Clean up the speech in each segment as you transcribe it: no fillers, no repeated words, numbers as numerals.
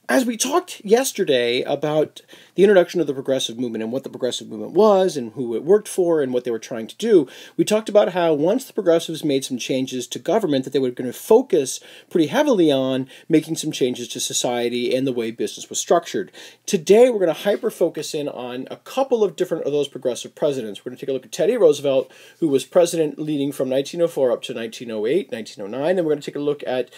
As we talked yesterday about the introduction of the progressive movement and what the progressive movement was and who it worked for and what they were trying to do, we talked about how once the progressives made some changes to government that they were going to focus pretty heavily on making some changes to society and the way business was structured. Today we're going to hyper-focus in on a couple of different of those progressive presidents. We're going to take a look at Teddy Roosevelt, who was president leading from 1904 up to 1908, 1909, and we're going to take a look at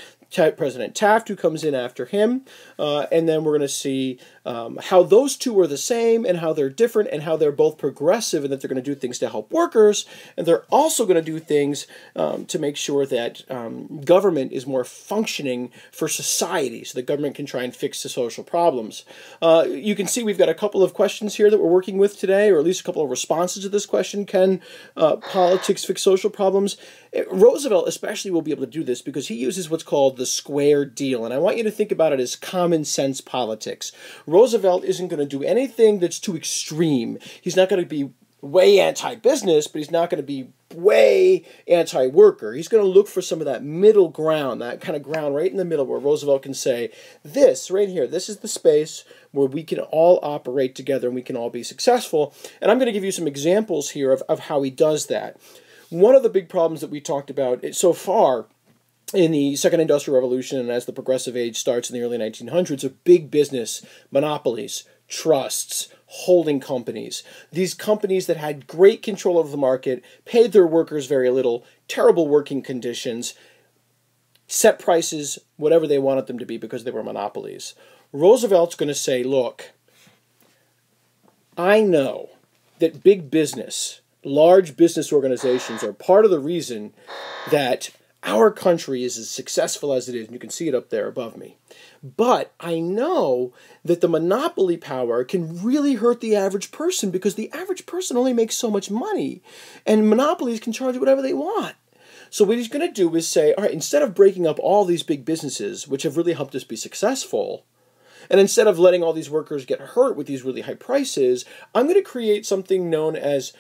President Taft, who comes in after him, and then we're going to see how those two are the same and how they're different and how they're both progressive and that they're going to do things to help workers, and they're also going to do things to make sure that government is more functioning for society so that government can try and fix the social problems. You can see we've got a couple of questions here that we're working with today, or at least a couple of responses to this question. Can politics fix social problems? Roosevelt especially will be able to do this because he uses what's called the square deal, and I want you to think about it as common sense politics. Roosevelt isn't going to do anything that's too extreme. He's not going to be way anti-business, but he's not going to be way anti-worker. He's going to look for some of that middle ground, that kind of ground right in the middle where Roosevelt can say, this right here, this is the space where we can all operate together and we can all be successful. And I'm going to give you some examples here of how he does that. One of the big problems that we talked about so far in the Second Industrial Revolution and as the progressive age starts in the early 1900s are big business, monopolies, trusts, holding companies. These companies that had great control over the market, paid their workers very little, terrible working conditions, set prices whatever they wanted them to be because they were monopolies. Roosevelt's going to say, look, I know that big business, large business organizations are part of the reason that our country is as successful as it is, and you can see it up there above me. But I know that the monopoly power can really hurt the average person because the average person only makes so much money, and monopolies can charge whatever they want. So what he's going to do is say, all right, instead of breaking up all these big businesses, which have really helped us be successful, and instead of letting all these workers get hurt with these really high prices, I'm going to create something known as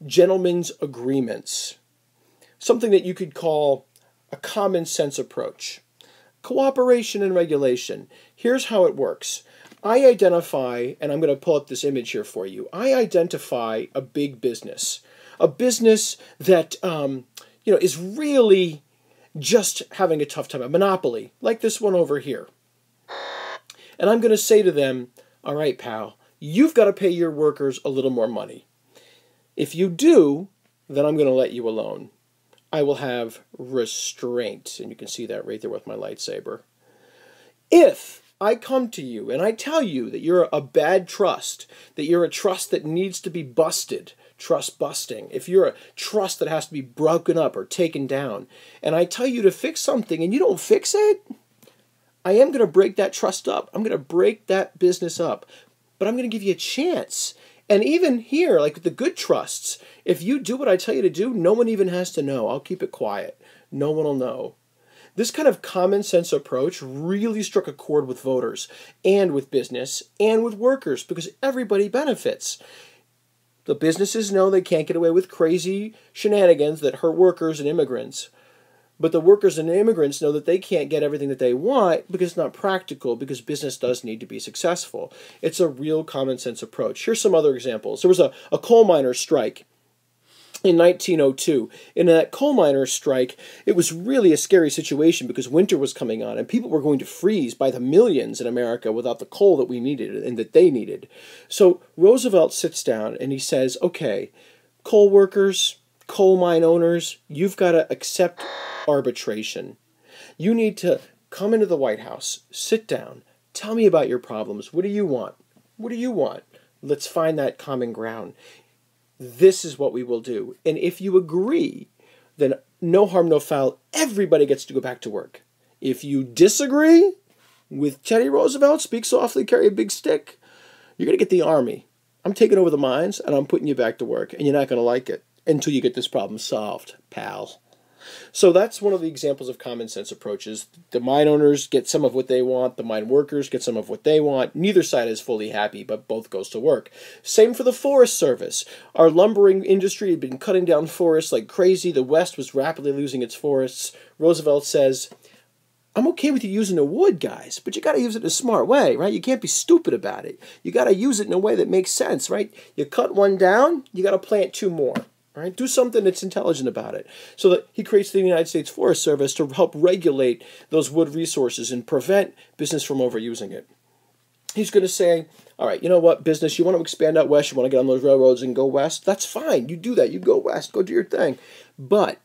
gentlemen's agreements, something that you could call a common sense approach. Cooperation and regulation. Here's how it works. I identify, and I'm going to pull up this image here for you. I identify a big business, a business that is really just having a tough time, a monopoly, like this one over here. And I'm going to say to them, all right, pal, you've got to pay your workers a little more money. If you do, then I'm going to let you alone. I will have restraint, and you can see that right there with my lightsaber. If I come to you and I tell you that you're a bad trust, that you're a trust that needs to be busted, trust busting, if you're a trust that has to be broken up or taken down, and I tell you to fix something and you don't fix it, I am going to break that trust up. I'm going to break that business up, but I'm going to give you a chance. And even here, like with the good trusts, if you do what I tell you to do, no one even has to know. I'll keep it quiet. No one will know. This kind of common sense approach really struck a chord with voters and with business and with workers because everybody benefits. The businesses know they can't get away with crazy shenanigans that hurt workers and immigrants. But the workers and the immigrants know that they can't get everything that they want because it's not practical, because business does need to be successful. It's a real common sense approach. Here's some other examples. There was a coal miners' strike in 1902. In that coal miners' strike, it was really a scary situation because winter was coming on and people were going to freeze by the millions in America without the coal that we needed and that they needed. So Roosevelt sits down and he says, okay, coal workers, coal mine owners, you've got to accept arbitration. You need to come into the White House, sit down, tell me about your problems. What do you want? What do you want? Let's find that common ground. This is what we will do. And if you agree, then no harm, no foul. Everybody gets to go back to work. If you disagree with Teddy Roosevelt, speak softly, carry a big stick, you're going to get the army. I'm taking over the mines and I'm putting you back to work, and you're not going to like it until you get this problem solved, pal. So that's one of the examples of common sense approaches. The mine owners get some of what they want. The mine workers get some of what they want. Neither side is fully happy, but both goes to work. Same for the Forest Service. Our lumbering industry had been cutting down forests like crazy. The West was rapidly losing its forests. Roosevelt says, I'm okay with you using the wood, guys, but you got to use it in a smart way, right? You can't be stupid about it. You got to use it in a way that makes sense, right? You cut one down, you got to plant two more. Right? Do something that's intelligent about it. So that he creates the United States Forest Service to help regulate those wood resources and prevent business from overusing it. He's going to say, all right, you know what, business, you want to expand out west, you want to get on those railroads and go west, that's fine. You do that. You go west. Go do your thing. But,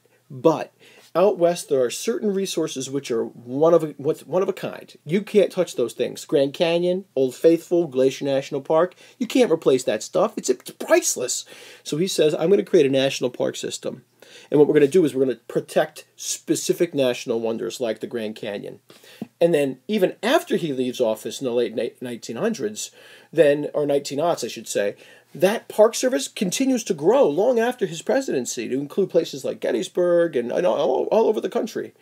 out west, there are certain resources which are one of a kind. You can't touch those things. Grand Canyon, Old Faithful, Glacier National Park, you can't replace that stuff. It's priceless. So he says, I'm going to create a national park system. And what we're going to do is we're going to protect specific national wonders like the Grand Canyon. And then even after he leaves office in the late 1900s, or 1900s, I should say, that Park Service continues to grow long after his presidency to include places like Gettysburg and all over the country.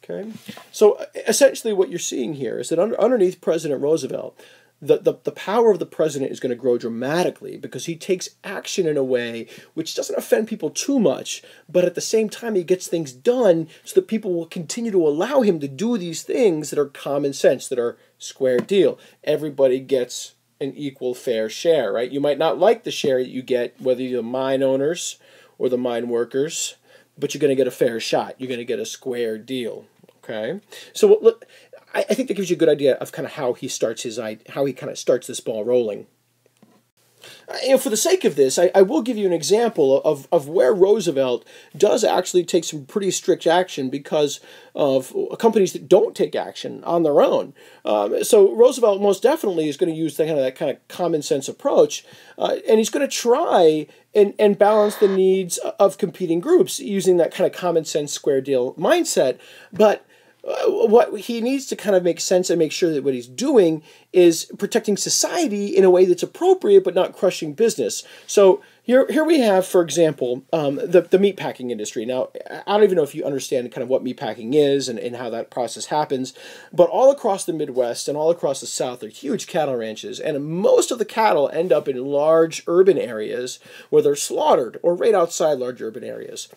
Okay, so essentially what you're seeing here is that underneath President Roosevelt, the power of the president is going to grow dramatically because he takes action in a way which doesn't offend people too much, but at the same time he gets things done so that people will continue to allow him to do these things that are common sense, that are square deal. Everybody gets an equal fair share, right? You might not like the share that you get, whether you're the mine owners or the mine workers, but you're going to get a fair shot. You're going to get a square deal, okay? So look, I think that gives you a good idea of kind of how he starts this ball rolling. For the sake of this, I will give you an example of where Roosevelt does actually take some pretty strict action because of companies that don't take action on their own. So Roosevelt most definitely is going to use that kind of common sense approach, and he's going to try and balance the needs of competing groups using that kind of common sense square deal mindset. But what he needs to kind of make sense and make sure that what he's doing is protecting society in a way that's appropriate but not crushing business. So here we have, for example, the meatpacking industry. Now, I don't even know if you understand kind of what meatpacking is and how that process happens, but all across the Midwest and all across the South are huge cattle ranches, and most of the cattle end up in large urban areas where they're slaughtered or right outside large urban areas.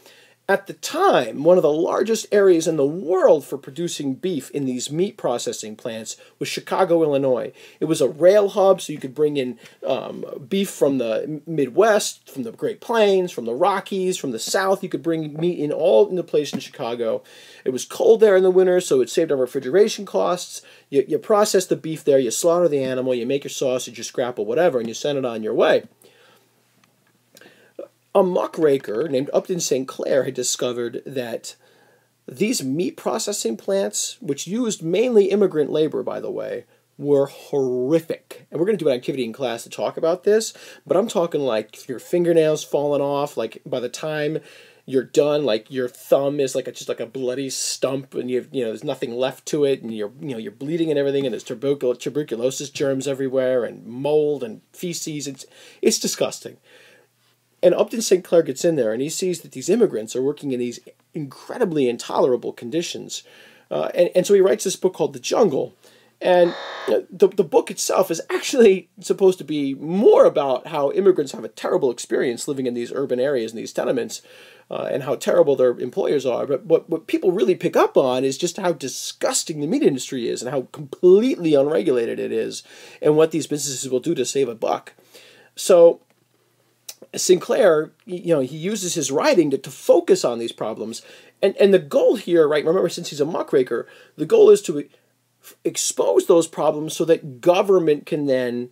At the time, one of the largest areas in the world for producing beef in these meat processing plants was Chicago, Illinois. It was a rail hub, so you could bring in beef from the Midwest, from the Great Plains, from the Rockies, from the South. You could bring meat in all in the place in Chicago. It was cold there in the winter, so it saved on refrigeration costs. You process the beef there, you slaughter the animal, you make your sausage, your scrapple, whatever, and you send it on your way. A muckraker named Upton St. Clair had discovered that these meat processing plants, which used mainly immigrant labor, by the way, were horrific. And we're going to do an activity in class to talk about this, but I'm talking like your fingernails falling off, like by the time you're done, like your thumb is like just like a bloody stump, and there's nothing left to it, and you're bleeding and everything, and there's tuberculosis germs everywhere, and mold and feces. It's disgusting. And Upton St. Clair gets in there, and he sees that these immigrants are working in these incredibly intolerable conditions. And so he writes this book called The Jungle. And the book itself is actually supposed to be more about how immigrants have a terrible experience living in these urban areas and these tenements, and how terrible their employers are. But what people really pick up on is just how disgusting the meat industry is and how completely unregulated it is and what these businesses will do to save a buck. So Sinclair, he uses his writing to focus on these problems. And the goal here, right, remember, since he's a muckraker, the goal is to expose those problems so that government can then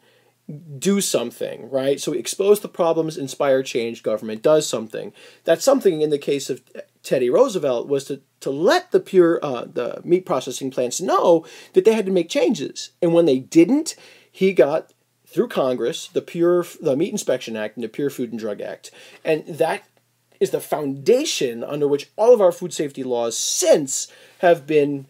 do something, right? So expose the problems, inspire change, government does something. That something, in the case of Teddy Roosevelt, was to let the meat processing plants know that they had to make changes. And when they didn't, he got, through Congress, the Meat Inspection Act and the Pure Food and Drug Act. And that is the foundation under which all of our food safety laws since have been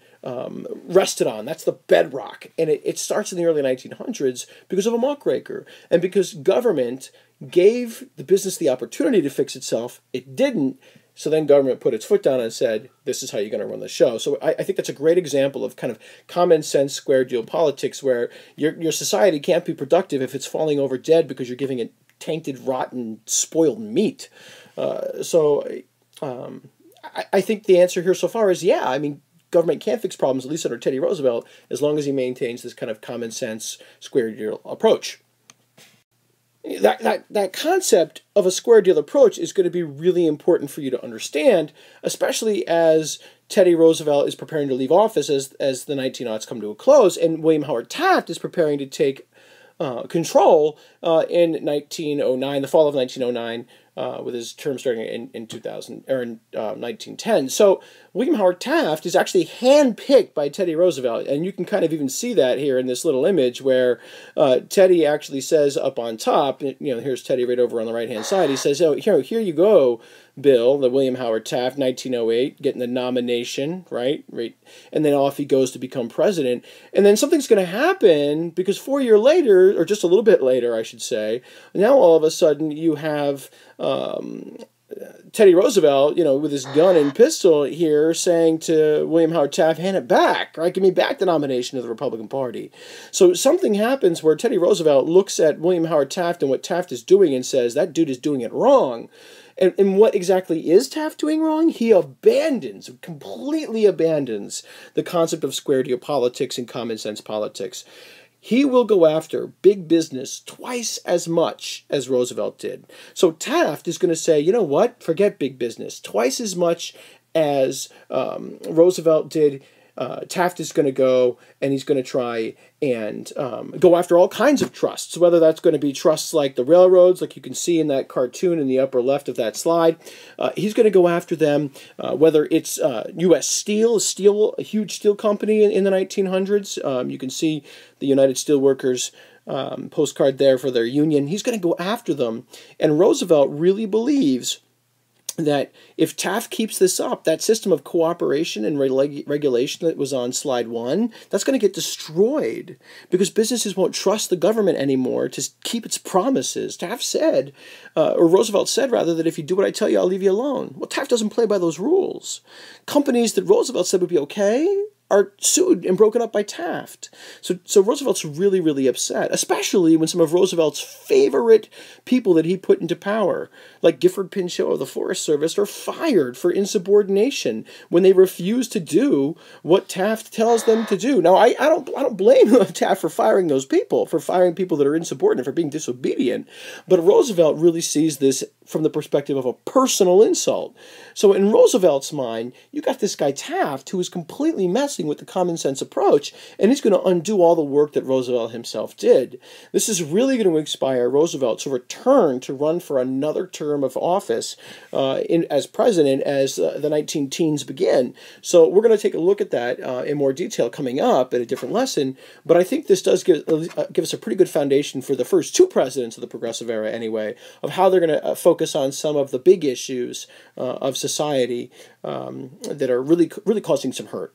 rested on. That's the bedrock. And it starts in the early 1900s because of a muckraker. And because government gave the business the opportunity to fix itself, it didn't. So then government put its foot down and said, this is how you're going to run the show. So I think that's a great example of kind of common sense square deal politics, where your society can't be productive if it's falling over dead because you're giving it tainted, rotten, spoiled meat. I think the answer here so far is, yeah, I mean, government can't fix problems, at least under Teddy Roosevelt, as long as he maintains this kind of common sense square deal approach. That concept of a square deal approach is going to be really important for you to understand, especially as Teddy Roosevelt is preparing to leave office as the 1900s come to a close, and William Howard Taft is preparing to take control in 1909, the fall of 1909, with his term starting in 2000 or in 1910. So William Howard Taft is actually handpicked by Teddy Roosevelt, and you can kind of even see that here in this little image where Teddy actually says up on top, here's Teddy right over on the right-hand side. He says, "Oh, here you go, Bill," the William Howard Taft, 1908, getting the nomination, right? And then off he goes to become president. And then something's going to happen because 4 years later, or just a little bit later, I should say, now all of a sudden you have Teddy Roosevelt, with his gun and pistol here, saying to William Howard Taft, "Hand it back, right? Give me back the nomination of the Republican Party." So something happens where Teddy Roosevelt looks at William Howard Taft and what Taft is doing and says, that dude is doing it wrong. And what exactly is Taft doing wrong? He completely abandons the concept of square deal politics and common sense politics. He will go after big business twice as much as Roosevelt did. So Taft is going to say, you know what? Forget big business. Twice as much as Roosevelt did. Taft is going to go and he's going to try and go after all kinds of trusts, whether that's going to be trusts like the railroads, like you can see in that cartoon in the upper left of that slide. He's going to go after them, whether it's U.S. Steel, a huge steel company in the 1900s. You can see the United Steelworkers postcard there for their union. He's going to go after them. And Roosevelt really believes that if Taft keeps this up, that system of cooperation and regulation that was on slide 1, that's going to get destroyed because businesses won't trust the government anymore to keep its promises. Taft said, or Roosevelt said rather, that if you do what I tell you, I'll leave you alone. Well, Taft doesn't play by those rules. Companies that Roosevelt said would be okay are sued and broken up by Taft. So Roosevelt's really, really upset, especially when some of Roosevelt's favorite people that he put into power, like Gifford Pinchot of the Forest Service, are fired for insubordination when they refuse to do what Taft tells them to do. Now, I don't blame Taft for firing those people, for firing people that are insubordinate, for being disobedient, but Roosevelt really sees this from the perspective of a personal insult. So in Roosevelt's mind, you got this guy Taft who is completely messing with the common sense approach, and he's going to undo all the work that Roosevelt himself did. This is really going to inspire Roosevelt to return to run for another term of office as president as the 19-teens begin. So we're going to take a look at that in more detail coming up at a different lesson, but I think this does give us a pretty good foundation for the first two presidents of the Progressive Era anyway, of how they're going to focus on some of the big issues of society that are really causing some hurt.